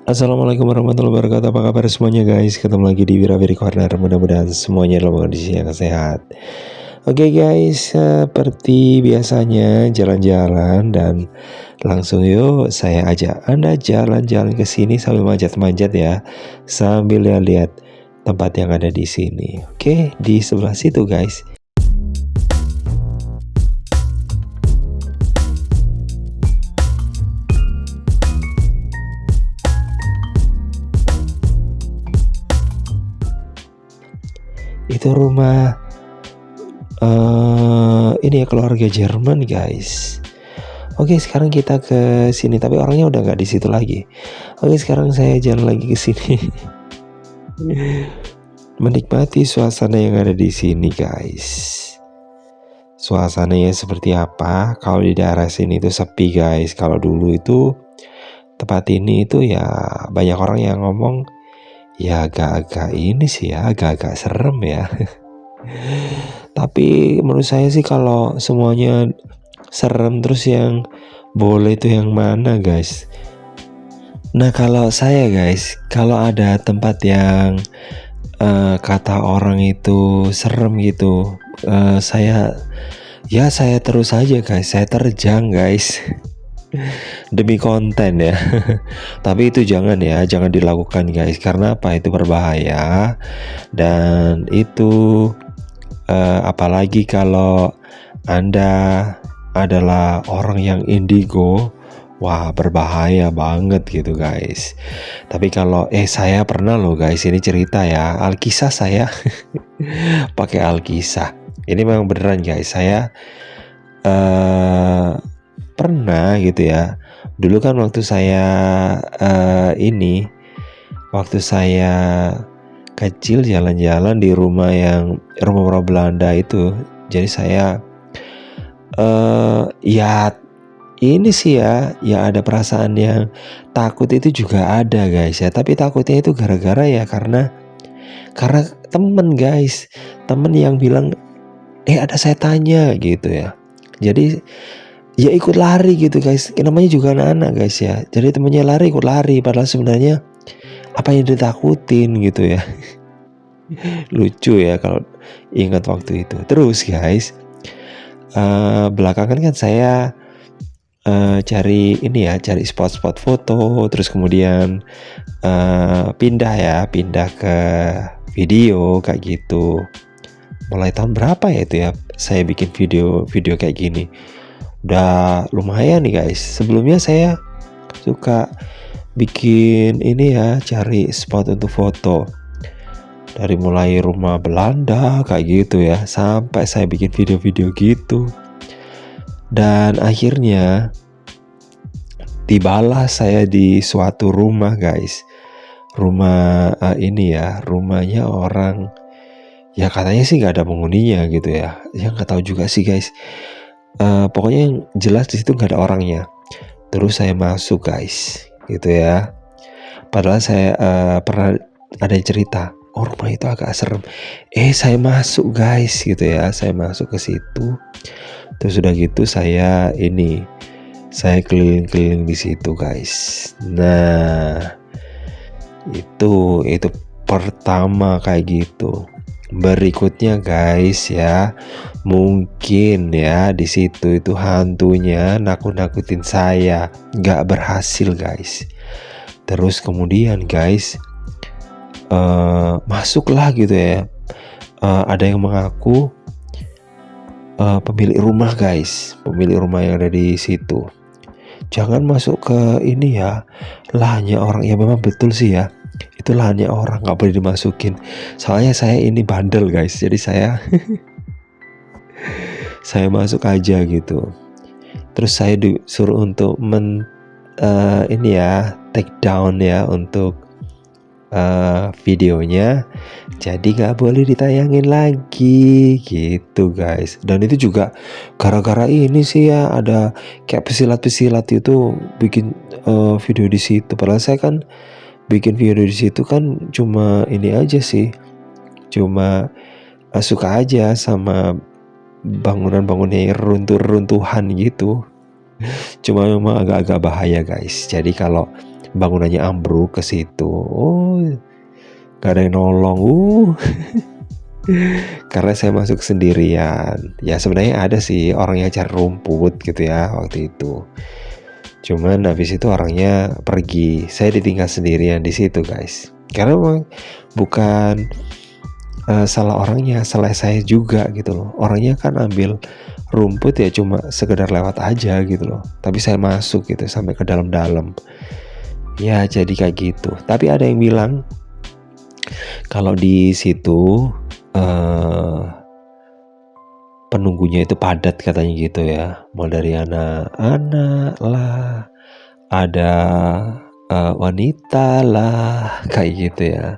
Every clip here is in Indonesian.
Assalamualaikum warahmatullahi wabarakatuh. Apa kabar semuanya guys? Ketemu lagi di Wirawiri Corner. Mudah-mudahan semuanya dalam kondisi yang sehat. Oke guys, seperti biasanya jalan-jalan dan langsung yuk saya ajak Anda jalan-jalan ke sini sambil manjat-manjat ya. Sambil lihat-lihat tempat yang ada di sini. Oke, di sebelah situ guys. Itu rumah ini ya keluarga Jerman guys. Oke, sekarang kita ke sini, tapi orangnya udah nggak di situ lagi. Oke, sekarang saya jalan lagi ke sini. Menikmati suasana yang ada di sini guys. Suasananya seperti apa? Kalau di daerah sini itu sepi guys. Kalau dulu itu tempat ini itu ya banyak orang yang ngomong ya agak-agak ini sih ya, agak-agak serem ya. Tapi menurut saya sih kalau semuanya serem terus yang boleh itu yang mana guys? Nah kalau saya guys, kalau ada tempat yang kata orang itu serem gitu, saya terus aja guys, saya terjang guys. Demi konten ya. Tapi itu jangan dilakukan guys, karena apa? Itu berbahaya. Dan itu apalagi kalau Anda adalah orang yang indigo, wah berbahaya banget gitu guys. Tapi kalau saya pernah loh guys, ini cerita ya, Alkisah saya pakai Alkisah. Ini memang beneran guys, saya pernah gitu ya. Dulu kan waktu saya waktu saya kecil jalan-jalan di rumah rumah Belanda itu. Jadi saya ya ini sih ya ada perasaan yang takut itu juga ada guys ya. Tapi takutnya itu gara-gara ya karena temen guys, temen yang bilang ada setannya gitu ya. Jadi ya ikut lari gitu guys. Namanya juga anak-anak guys ya. Jadi temennya lari ikut lari, padahal sebenarnya apa yang ditakutin gitu ya. Lucu ya kalau ingat waktu itu. Terus guys, belakangan kan saya cari spot-spot foto, terus kemudian pindah ke video kayak gitu. Mulai tahun berapa ya itu ya saya bikin video kayak gini. Udah lumayan nih guys. Sebelumnya saya suka bikin cari spot untuk foto. Dari mulai rumah Belanda kayak gitu ya, sampai saya bikin video-video gitu. Dan akhirnya tibalah saya di suatu rumah guys. Rumah rumahnya orang ya katanya sih nggak ada penghuninya gitu ya. Ya nggak tahu juga sih guys. Pokoknya yang jelas di situ nggak ada orangnya. Terus saya masuk guys, gitu ya. Padahal saya pernah ada yang cerita, rumah itu agak serem. Saya masuk guys gitu ya. Saya masuk ke situ. Terus udah gitu saya keliling-keliling di situ guys. Nah, itu pertama kayak gitu. Berikutnya guys ya, mungkin ya di situ itu hantunya nakut-nakutin saya, nggak berhasil guys. Terus kemudian guys, masuklah gitu ya. Ada yang mengaku pemilik rumah guys, pemilik rumah yang ada di situ. Jangan masuk ke lahannya orang. Ya memang betul sih ya, itu lahannya orang, nggak boleh dimasukin. Soalnya saya ini bandel guys, jadi saya saya masuk aja gitu. Terus saya disuruh untuk take down ya untuk videonya, jadi nggak boleh ditayangin lagi gitu guys. Dan itu juga gara-gara ini sih ya, ada kayak pesilat-pesilat itu bikin video di situ. Padahal saya kan bikin video di situ kan cuma ini aja sih, cuma suka aja sama bangunan-bangunan runtuhan gitu. Cuma memang agak-agak bahaya guys. Jadi kalau bangunannya ambruk ke situ. Oh, gak ada yang nolong. Karena saya masuk sendirian. Ya sebenarnya ada sih orang yang cari rumput gitu ya waktu itu. Cuman habis itu orangnya pergi. Saya ditinggal sendirian di situ guys. Karena memang bukan salah orangnya, salah saya juga gitu loh. Orangnya kan ambil rumput ya cuma sekedar lewat aja gitu loh. Tapi saya masuk gitu sampai ke dalam-dalam. Ya jadi kayak gitu. Tapi ada yang bilang kalau di situ penunggunya itu padat katanya gitu ya. Mulai dari anak-anak lah, ada wanita lah, kayak gitu ya.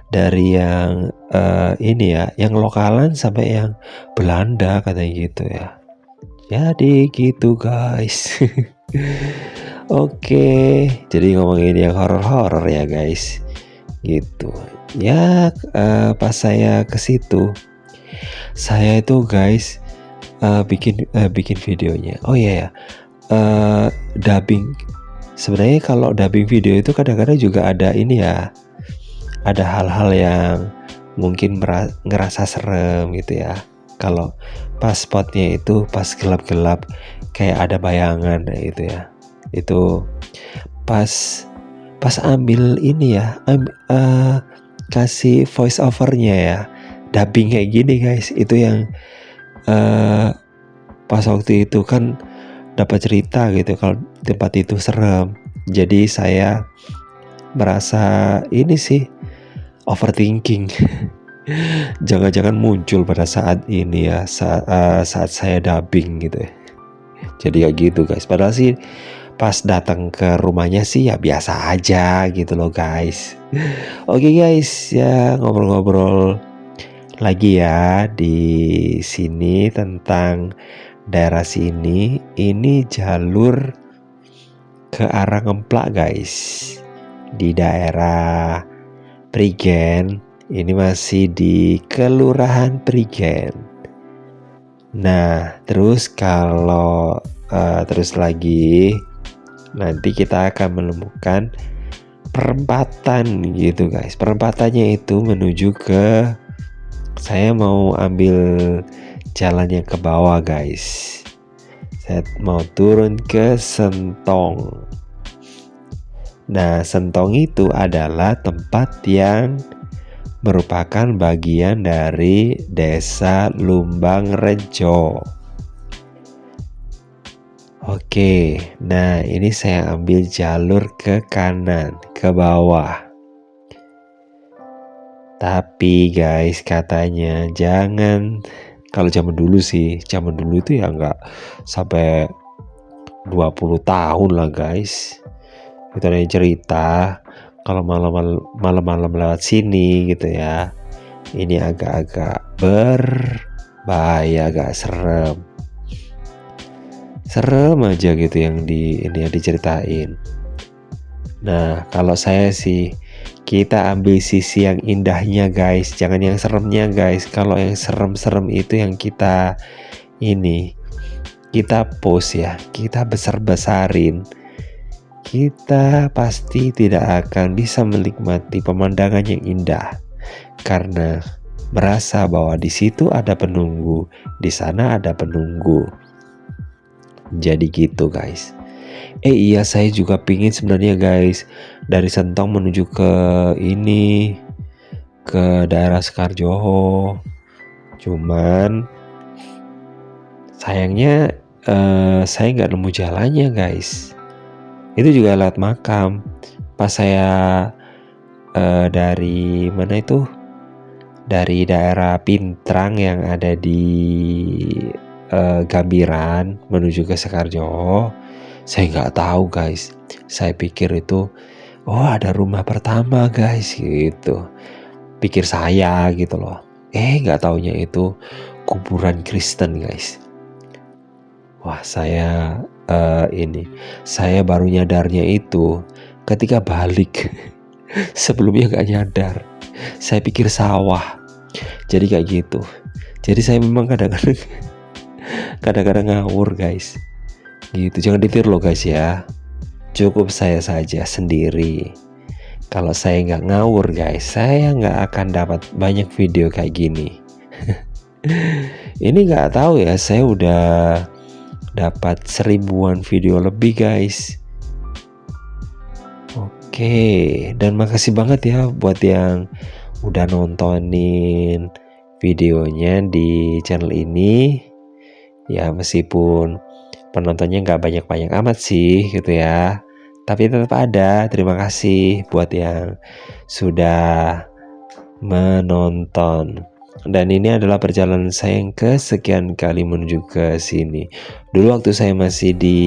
Dari yang ini ya, yang lokalan sampai yang Belanda katanya gitu ya. Jadi gitu guys. Oke, jadi ngomongin yang horor-horor ya guys. Gitu. Ya pas saya ke situ, saya itu guys bikin videonya. Oh iya ya. Dubbing. Sebenarnya kalau dubbing video itu kadang-kadang juga ada ini ya. Ada hal-hal yang mungkin ngerasa serem gitu ya. Kalau pas spotnya itu pas gelap-gelap kayak ada bayangan gitu ya. Itu pas ambil ini ya, kasih voice overnya ya, dubbing kayak gini guys. Itu yang pas waktu itu kan dapat cerita gitu kalau tempat itu serem. Jadi saya merasa ini sih overthinking. Jangan-jangan muncul pada saat ini ya, saat saya dubbing gitu ya. Jadi kayak gitu guys. Padahal sih pas datang ke rumahnya sih ya biasa aja gitu loh guys. Oke guys, ya ngobrol-ngobrol lagi ya di sini tentang daerah sini. Ini jalur ke arah Ngemplak guys, di daerah Prigen. Ini masih di Kelurahan Prigen. Nah terus kalau terus lagi nanti kita akan menemukan perempatan gitu guys. Perempatannya itu menuju ke, saya mau ambil jalannya ke bawah guys. Saya mau turun ke Sentong. Nah Sentong itu adalah tempat yang merupakan bagian dari Desa Lumbang Rejo. Oke, nah ini saya ambil jalur ke kanan, ke bawah. Tapi guys katanya jangan, kalau zaman dulu sih, zaman dulu itu ya nggak sampai 20 tahun lah guys. Itu ada yang cerita kalau malam-malam lewat sini gitu ya, ini agak-agak berbahaya, agak serem aja gitu yang diceritain. Nah kalau saya sih, kita ambil sisi yang indahnya guys, jangan yang seremnya guys. Kalau yang serem-serem itu yang kita post ya, kita besar-besarin, kita pasti tidak akan bisa menikmati pemandangan yang indah karena merasa bahwa di situ ada penunggu, di sana ada penunggu. Jadi gitu guys. Iya saya juga pingin sebenarnya guys dari Sentong menuju ke daerah Sekarjoho. Cuman sayangnya saya nggak nemu jalannya guys. Itu juga lewat makam. Pas saya dari mana itu, dari daerah Pintrang yang ada di Gambiran menuju ke Sekarjoho, saya nggak tahu guys. Saya pikir itu ada rumah pertama guys gitu, pikir saya gitu loh. Nggak taunya itu kuburan Kristen guys. Wah saya saya baru nyadarnya itu ketika balik. Sebelumnya gak nyadar, saya pikir sawah. Jadi kayak gitu. Jadi saya memang kadang-kadang ngawur guys gitu. Jangan ditiru loh guys ya. cukup saya saja sendiri. Kalau saya nggak ngawur guys, saya nggak akan dapat banyak video kayak gini. Ini nggak tahu ya, saya udah dapat 1000-an video lebih guys. Oke, dan makasih banget ya buat yang udah nontonin videonya di channel ini. Ya meskipun penontonnya nggak banyak-banyak amat sih gitu ya, tapi tetap ada. Terima kasih buat yang sudah menonton. Dan ini adalah perjalanan saya yang kesekian kali menuju ke sini. Dulu waktu saya masih di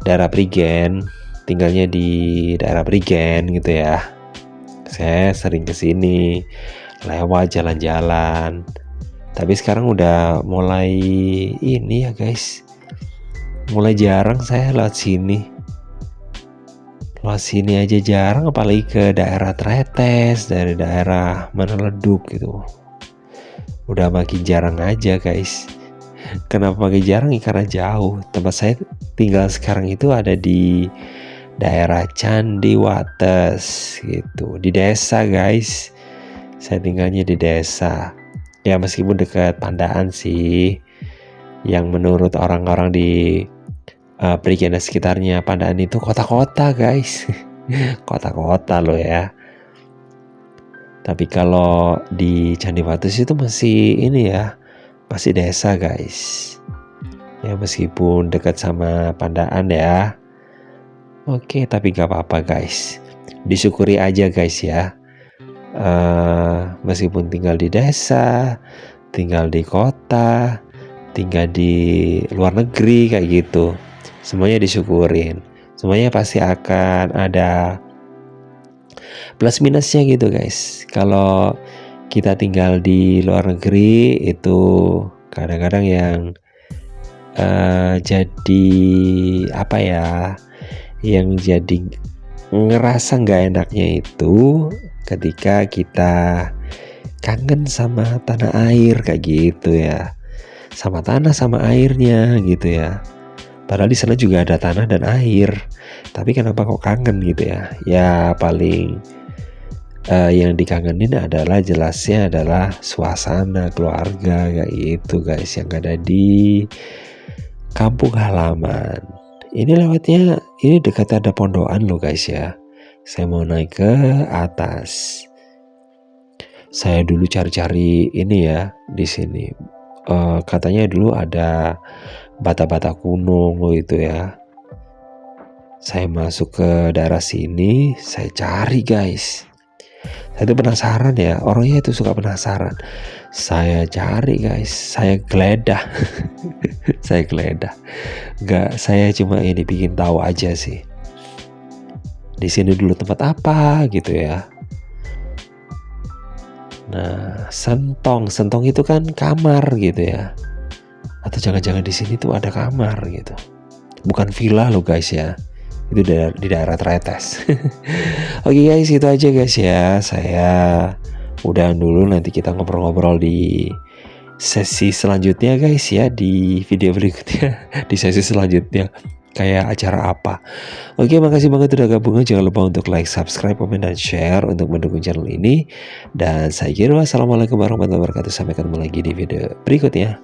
daerah Prigen, tinggalnya di daerah Prigen gitu ya, saya sering kesini lewat jalan-jalan. Tapi sekarang udah mulai ini ya guys, mulai jarang saya lewat sini. Lewat sini aja jarang, apalagi ke daerah Tretes, dari daerah Meneleduk gitu. Udah makin jarang aja guys. Kenapa makin jarang? Karena jauh. Tempat saya tinggal sekarang itu ada di daerah Candiwates gitu, di desa guys. Saya tinggalnya di desa. Ya meskipun dekat Pandaan sih, yang menurut orang-orang di Prigen dan sekitarnya Pandaan itu kota-kota guys. Kota-kota loh ya. Tapi kalau di Candiwates itu masih ini ya, masih desa guys. Ya meskipun dekat sama Pandaan ya. Oke, tapi gak apa-apa guys, disyukuri aja guys ya. Meskipun tinggal di desa, tinggal di kota, tinggal di luar negeri kayak gitu, semuanya disyukurin. Semuanya pasti akan ada plus minusnya gitu guys. Kalau kita tinggal di luar negeri itu kadang-kadang yang jadi apa ya, yang jadi ngerasa nggak enaknya itu ketika kita kangen sama tanah air kayak gitu ya, sama tanah sama airnya gitu ya. Padahal di sana juga ada tanah dan air, tapi kenapa kok kangen gitu ya? Ya paling yang dikangenin adalah jelasnya adalah suasana keluarga kayak gitu guys, yang ada di kampung halaman. Ini lewatnya, ini dekat ada pondokan loh guys ya. Saya mau naik ke atas. Saya dulu cari-cari ini ya di sini. Katanya dulu ada bata-bata kuno gitu ya. Saya masuk ke daerah sini, saya cari guys. Saya tuh penasaran ya, orangnya itu suka penasaran. Saya cari guys, saya geledah. Saya geledah. Enggak, saya cuma ini bikin tahu aja sih. Di sini dulu tempat apa gitu ya. Nah, sentong itu kan kamar gitu ya. Atau jangan-jangan di sini tuh ada kamar gitu. Bukan villa loh guys ya. Itu di daerah Tretes. Oke guys, itu aja guys ya. Saya udahan dulu, nanti kita ngobrol-ngobrol di sesi selanjutnya guys ya, di video berikutnya. Di sesi selanjutnya kayak acara apa. Oke, makasih banget udah gabung. Jangan lupa untuk like, subscribe, komen, dan share untuk mendukung channel ini. Dan saya kira wassalamualaikum warahmatullahi wabarakatuh. Sampai ketemu lagi di video berikutnya.